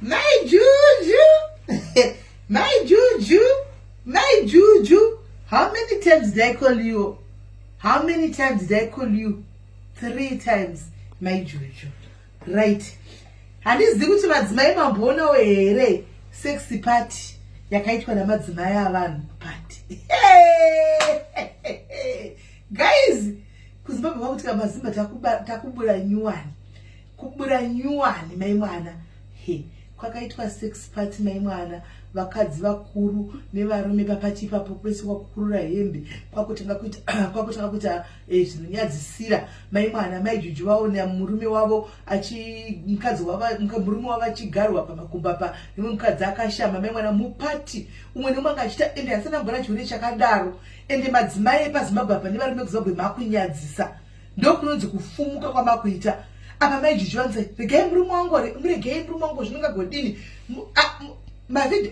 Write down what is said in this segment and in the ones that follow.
My juju. My juju. My juju. How many times did I call you? How many times did I call you? 3 times. My juju. Right. And this is the madzimai mambono here. Sexy party. Yakaitwa na madzimai avanhu party. Guys, kuzibaba kwakuti kamazimba takubura nyuwani. Kubura nyuwani mai mwana. Kwakaitwa sex party mai mwana. Vakadzi vakuru nevarume papati ipapo kwese kwakukurura hembe kwakutanga kuita zvinonyadzisira mai mwana mai juju vaona murume wavo murume wavo achigarwa pamakumba pa nemwe mukadzi akashama mai mwana mupati umwe nemwe angachita ende asina mbona chione chakadaro ende madzimai epazimbabwe apa nevarume kuzimbabwe makunyadzisa ndokunonzi kufumuka kwamakuita apa mai juju vanze regai murume wangu zvinongagodini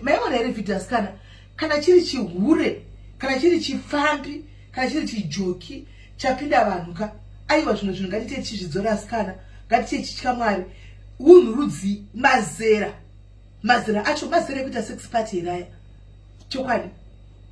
maiona here vhidhasi kana chiri chihure kana chiri chifambi kana chiri chijoki chapinda vanhu ka aiwa zvinhu ngatite chizvidzora asikana ngatite chitya mwari unhu rudzi mazera acho mazera ekuita sex party here aya chokwadi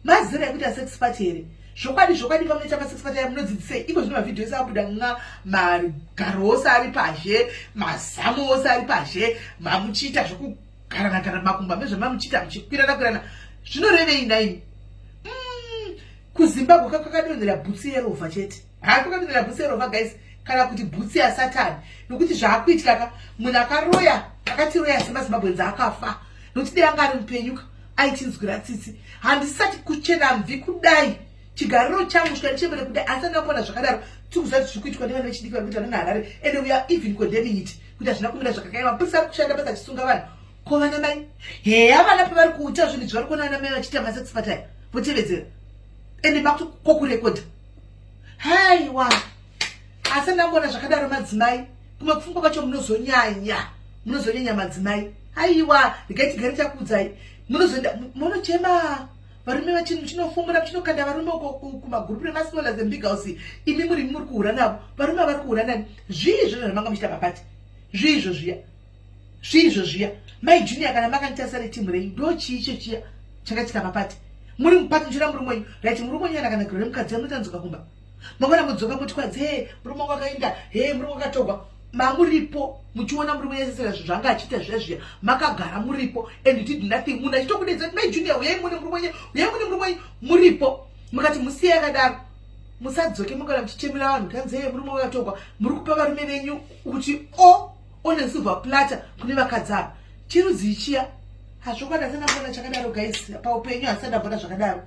mazera ekuita sex party here zvokwadi pamwe sex party aya munodzidzisei ivo zvino mavhidhio ese abuda nga magaro ose ari pashe mazamu ose ari pashe mamuchiita zvoku kana makumba mezvamamuchita muchikwirana zvinorevei naini kuzimbabwe kakadonhera bhutsi yerovha chete kakadonhera bhutsi yerovha guys kana kuti bhutsi yasatani nokuti zvaakuitika munhu akaroya akatiroya semazimbabwenzi akafa nokuti dei anga ari mupenyuka aitinzwira tsitsi handisati kuchena mvi kudai chigariro changu svika ndichembere kudai asi andakona zvakadaro tikuziva kuti zviri kuitwa nevana vechidiki vari kuita vanenharare ende we are even condemning it kuti hazvina kumira zvakakaiwa mapurisa ari kushanda basa achisunga vanhu kovana mai heya vana pavari kuuta zvinhu zvari kuona vana mai vachiita masex party aya votevedzera ende makokurekodha haiwa asi andangona zvakadaro madzimai kumwe kufungwa kwacho munozonyanya madzimai haiwa regai tigare takuudzai munochema varume vachinofumura muchinokanda varume kumagurupu remasimolas embig house imi muri kuhura navo varume vari kuhura nani zviizvo zvamanga muchita papati zviizvo zviya mai junior kana makanditasare timu rei ndo chiicho chiya chakatika papati muri mupati muchira murume wenyu raiti murume wenyu kana garo remukadzi amunotanzuka kumba mangwana mudzoka muti kwadzi murume wangu akaenda murume wakatogwa mamuripo muchiona murume yesesera zvinhu zvanga achiita zviya makagara muripo and did nothing munhu achitokudedza mai junior uyai mune murume wenyu muripo mukati musiye akadaro musadzoke mukana muchichemera vanhu kanzi murume wakatogwa muri kupa varume venyu kuti one silver platter kune vakadzi ava chirudzi ichiya hazvokwadi asina mbona chakadaro guys paupenyu hasina mbona zvakadaro